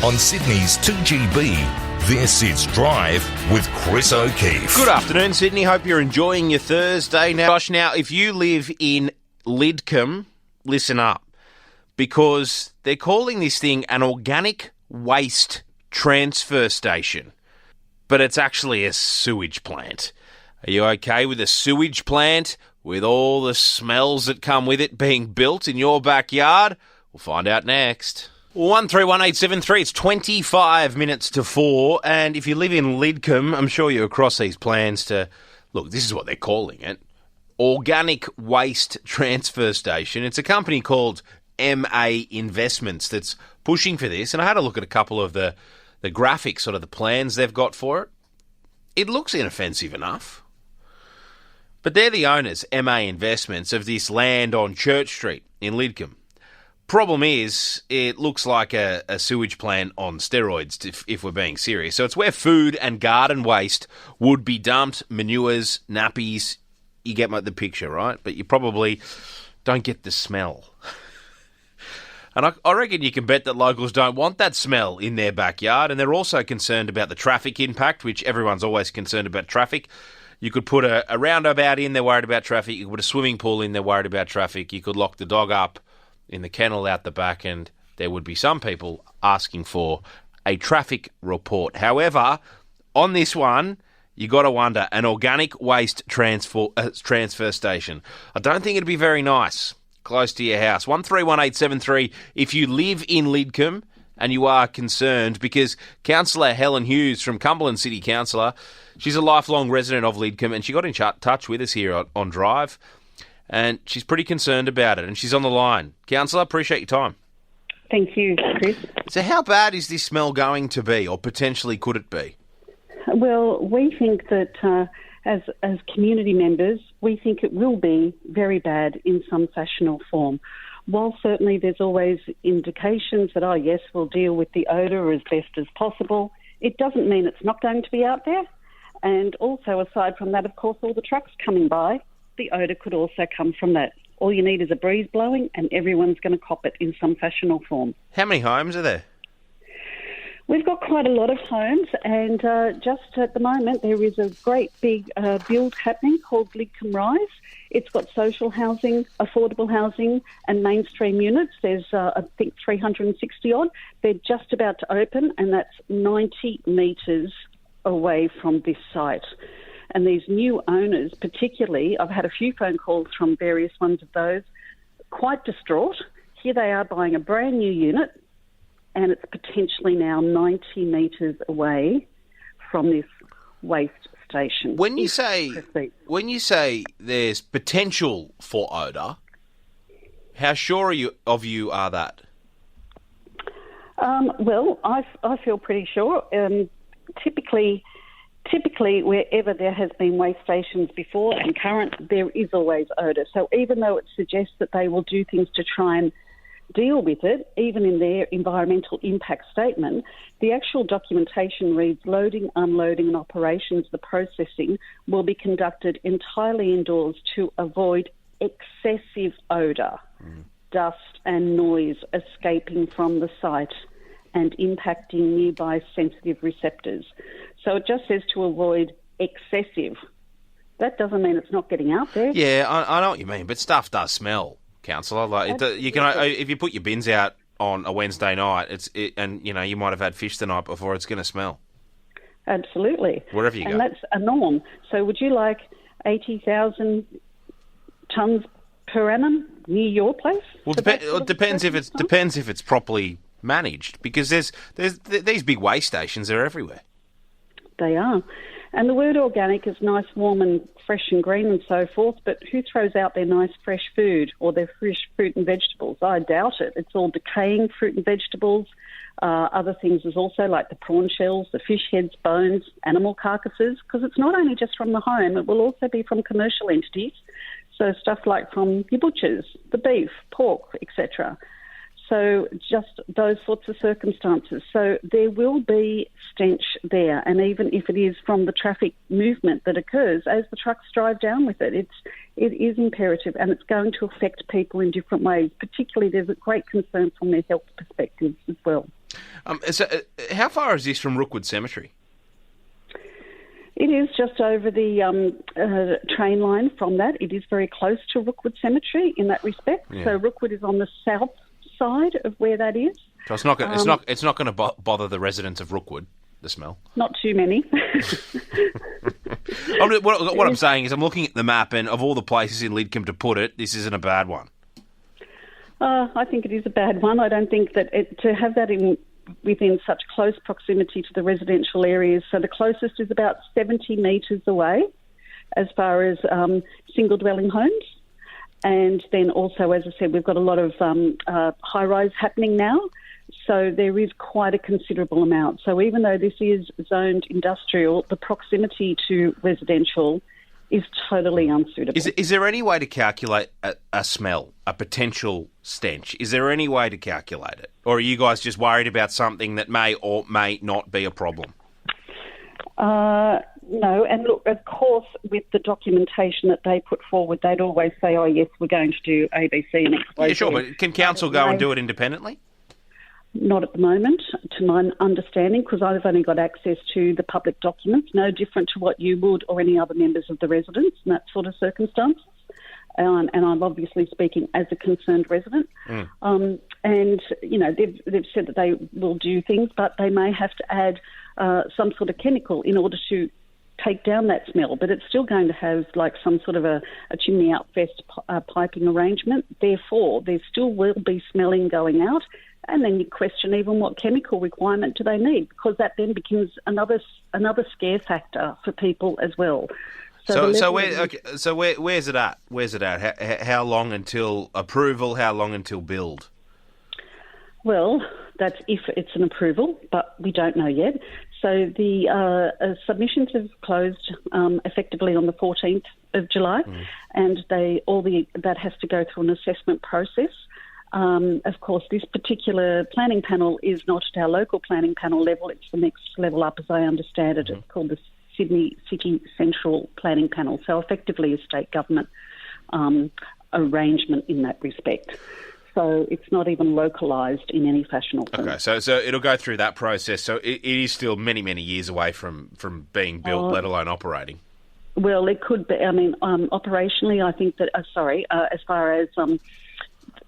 On Sydney's 2GB, this is Drive with Chris O'Keefe. Good afternoon, Sydney. Hope you're enjoying your Thursday. Now, if you live in Lidcombe, listen up, because they're calling this thing an organic waste transfer station, but it's actually a sewage plant. Are you okay with a sewage plant with all the smells that come with it being built in your backyard? We'll find out next. 131873, it's 25 minutes to 4, and if you live in Lidcombe, I'm sure you're across these plans to, look, this is what they're calling it, Organic Waste Transfer Station. It's a company called MA Investments that's pushing for this, and I had a look at a couple of the graphics, sort of the plans they've got for it. It looks inoffensive enough. But they're the owners, MA Investments, of this land on Church Street in Lidcombe. Problem is, it looks like a sewage plant on steroids, if we're being serious. So it's where food and garden waste would be dumped, manures, nappies. You get the picture, right? But you probably don't get the smell. And I reckon you can bet that locals don't want that smell in their backyard, and they're also concerned about the traffic impact, which everyone's always concerned about traffic. You could put a roundabout in, they're worried about traffic. You could put a swimming pool in, they're worried about traffic. You could lock the dog up in the kennel out the back, and there would be some people asking for a traffic report. However, on this one, you got to wonder, an organic waste transfer station. I don't think it'd be very nice close to your house. 131873 if you live in Lidcombe and you are concerned, because Councillor Helen Hughes from Cumberland City Councillor, she's a lifelong resident of Lidcombe, and she got in touch with us here on Drive, and she's pretty concerned about it, and she's on the line. Councillor, appreciate your time. Thank you, Chris. So how bad is this smell going to be, or potentially could it be? Well, we think that as community members, we think it will be very bad in some fashion or form. While certainly there's always indications that, yes, we'll deal with the odour as best as possible, it doesn't mean it's not going to be out there. And also, aside from that, of course, all the trucks coming by, the odour could also come from that. All you need is a breeze blowing and everyone's going to cop it in some fashion or form. How many homes are there? We've got quite a lot of homes, and just at the moment there is a great big build happening called Lidcombe Rise. It's got social housing, affordable housing and mainstream units. There's, I think, 360 odd. They're just about to open, and that's 90 metres away from this site. And these new owners, particularly, I've had a few phone calls from various ones of those, quite distraught. Here they are buying a brand new unit, and it's potentially now 90 metres away from this waste station. When you say there's potential for odour, how sure of you are that? Well, I feel pretty sure. Typically, wherever there has been waste stations before and current, there is always odour. So even though it suggests that they will do things to try and deal with it, even in their environmental impact statement, the actual documentation reads loading, unloading and operations, the processing, will be conducted entirely indoors to avoid excessive odour, dust and noise escaping from the site and impacting nearby sensitive receptors. So it just says to avoid excessive. That doesn't mean it's not getting out there. Yeah, I know what you mean, but stuff does smell, Councillor. You can, if you put your bins out on a Wednesday night, and you might have had fish the night before, it's going to smell. Absolutely. Wherever you go. And that's a norm. So would you like 80,000 tonnes per annum near your place? Well, it depends if it's properly managed, because there's these big waste stations are everywhere. They are. And the word organic is nice, warm and fresh and green and so forth, but who throws out their nice fresh food or their fresh fruit and vegetables? I doubt it. It's all decaying fruit and vegetables. Other things is also like the prawn shells, the fish heads, bones, animal carcasses, because it's not only just from the home, it will also be from commercial entities. So stuff like from your butchers, the beef, pork, etc. So just those sorts of circumstances. So there will be stench there, and even if it is from the traffic movement that occurs as the trucks drive down with it, it is imperative, and it's going to affect people in different ways. Particularly, there's a great concern from their health perspectives as well. How far is this from Rookwood Cemetery? It is just over the train line from that. It is very close to Rookwood Cemetery in that respect. Yeah. So Rookwood is on the south side of where that is. So it's not going to bother the residents of Rookwood, the smell. Not too many. What I'm saying is, I'm looking at the map, and of all the places in Lidcombe to put it, this isn't a bad one. I think it is a bad one. I don't think that to have that within such close proximity to the residential areas. So the closest is about 70 metres away, as far as single dwelling homes. And then also, as I said, we've got a lot of high-rise happening now, so there is quite a considerable amount. So even though this is zoned industrial, the proximity to residential is totally unsuitable. Is there any way to calculate a smell, a potential stench? Is there any way to calculate it? Or are you guys just worried about something that may or may not be a problem? No, and look, of course, with the documentation that they put forward, they'd always say, oh, yes, we're going to do A, B, C, and X, Y, Z. Yeah, sure, but can council go and do it independently? Not at the moment, to my understanding, because I've only got access to the public documents, no different to what you would or any other members of the residents in that sort of circumstance. And I'm obviously speaking as a concerned resident. And, you know, they've said that they will do things, but they may have to add some sort of chemical in order to take down that smell, but it's still going to have like some sort of a chimney outfest piping arrangement. Therefore, there still will be smelling going out, and then you question even what chemical requirement do they need, because that then becomes another scare factor for people as well. Where's it at? Where's it at? How long until approval? How long until build? Well, that's if it's an approval, but we don't know yet. So the submissions have closed effectively on the 14th of July, and that has to go through an assessment process. Of course, this particular planning panel is not at our local planning panel level. It's the next level up, as I understand it. It's called the Sydney City Central Planning Panel, so effectively a state government arrangement in that respect. So it's not even localised in any fashion or form. Okay, so it'll go through that process. So it is still many, many years away from being built, let alone operating. Well, it could be. I mean, operationally, I think that, as far as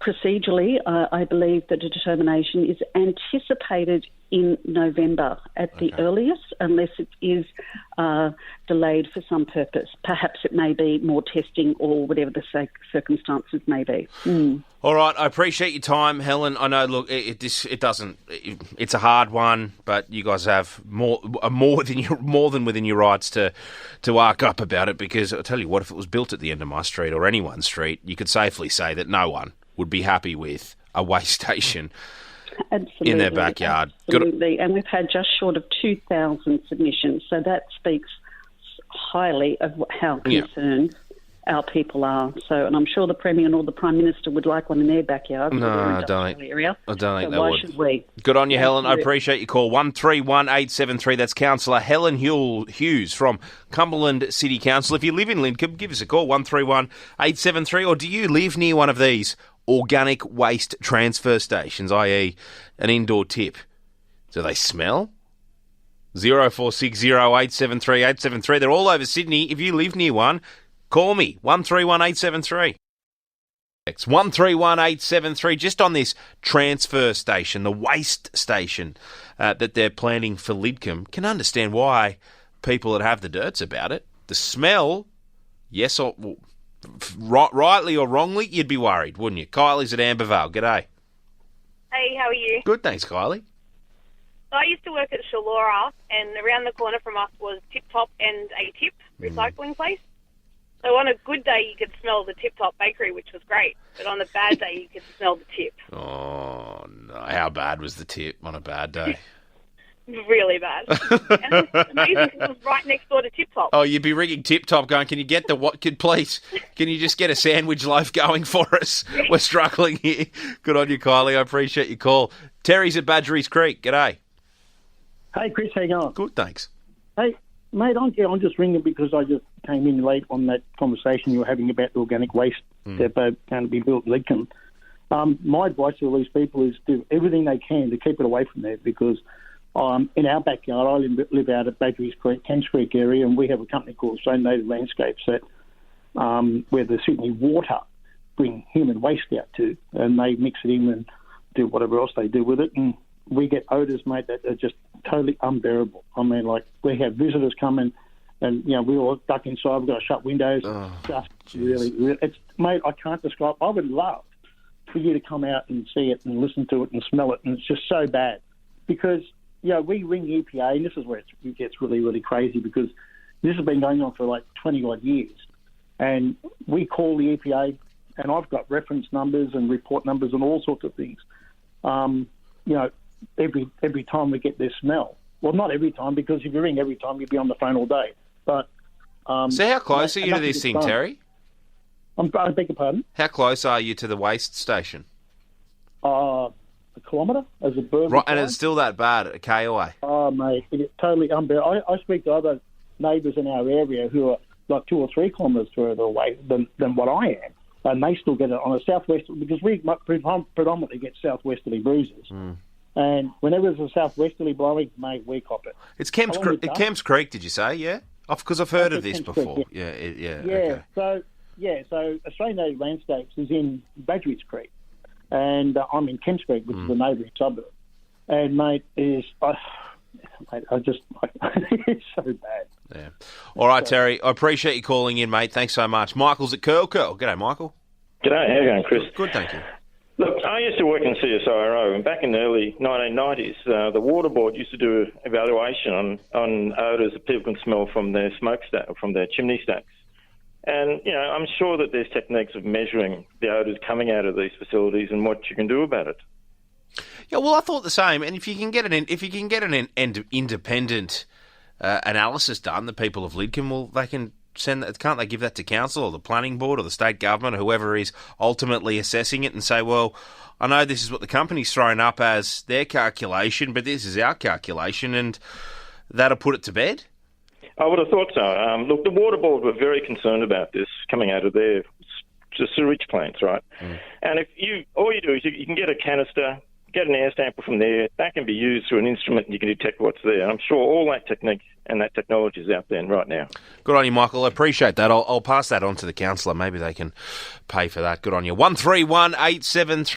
procedurally, I believe that a determination is anticipated in November at the earliest, unless it is delayed for some purpose. Perhaps it may be more testing or whatever the circumstances may be. All right, I appreciate your time, Helen. I know, look, it's a hard one, but you guys have more than within your rights to arc up about it, because I'll tell you what, if it was built at the end of my street or anyone's street, you could safely say that no one would be happy with a waste station in their backyard. Absolutely, and we've had just short of 2,000 submissions, so that speaks highly of how concerned our people are. So, and I'm sure the Premier or the Prime Minister would like one in their backyard. No, I don't think they would. Why should we? Good on you, Helen. I appreciate your call. 131873. That's Councillor Helen Hughes from Cumberland City Council. If you live in Lidcombe, give us a call, 131873. Or do you live near one of these organic waste transfer stations, i.e. an indoor tip? Do they smell? 0460 873 873. They're all over Sydney. If you live near one, call me, 131873. It's 131873, just on this transfer station, the waste station that they're planning for Lidcombe. Can understand why people that have the dirts about it. The smell, yes or rightly or wrongly, you'd be worried, wouldn't you? Kylie's at Ambervale. G'day. Hey, how are you? Good, thanks, Kylie. So I used to work at Chullora, and around the corner from us was Tip Top and a Tip recycling place. So on a good day, you could smell the Tip Top bakery, which was great. But on a bad day, you could smell the tip. Oh, no. How bad was the tip on a bad day? Really bad. And it was amazing because it was right next door to Tip Top. Oh, you'd be ringing Tip Top going, can you get the what? Please, can you just get a sandwich loaf going for us? We're struggling here. Good on you, Kylie. I appreciate your call. Terry's at Badgery's Creek. G'day. Hey, Chris, how you going? Good, thanks. Hey, mate, I'm just ringing because I just came in late on that conversation you were having about the organic waste depot going to be built in Lidcombe. My advice to all these people is do everything they can to keep it away from there because in our backyard, I live out at Badgery's Creek, Kents Creek area, and we have a company called Australian Native Landscapes that where the Sydney Water bring human waste out to, and they mix it in and do whatever else they do with it, and we get odours, mate, that are just totally unbearable. I mean, like, we have visitors come in and, you know, we all duck inside, we've got to shut windows. Really, it's, mate, I can't describe. I would love for you to come out and see it and listen to it and smell it, and it's just so bad. Because, you know, we ring the EPA, and this is where it gets really, really crazy, because this has been going on for like 20-odd years. And we call the EPA, and I've got reference numbers and report numbers and all sorts of things. You know, every time we get this smell. Well, not every time, because if you ring every time, you'd be on the phone all day. But so how close are you to this thing, Terry? I beg your pardon? How close are you to the waste station? A kilometre as a bird. Right, and it's still that bad at a K away? Oh, mate, it's totally unbearable. I speak to other neighbours in our area who are like 2 or 3 kilometres further away than what I am, and they still get it on a southwest, because we predominantly get southwesterly breezes. And whenever there's a southwesterly blowing, mate, we cop it. It's Kemps Creek, did you say? Yeah, because I've heard of this Kemps before. Creek, Yeah. Yeah. Okay. So Australian Native Landscapes is in Badgery's Creek, and I'm in Kemps Creek, which is a neighbouring suburb. And mate, it's so bad. Yeah. All right, Terry. I appreciate you calling in, mate. Thanks so much. Michael's at Curl. G'day, Michael. G'day. How you going, Chris? Good, thank you. Look, I used to work in CSIRO, and back in the early 1990s, the Water Board used to do an evaluation on odours that people can smell from their smokestack, from their chimney stacks. And, you know, I'm sure that there's techniques of measuring the odours coming out of these facilities and what you can do about it. Yeah, well, I thought the same. And if you can get an independent analysis done, the people of Lidcombe, well, they can send that. Can't they give that to council or the planning board or the state government or whoever is ultimately assessing it and say, well, I know this is what the company's thrown up as their calculation, but this is our calculation, and that'll put it to bed? I would have thought so. Look, the Water Board were very concerned about this coming out of their sewage plants, right? And all you do is you can get a canister, get an air sample from there. That can be used through an instrument, and you can detect what's there. And I'm sure all that technique and that technology is out there right now. Good on you, Michael. I appreciate that. I'll pass that on to the councillor. Maybe they can pay for that. Good on you. 131873.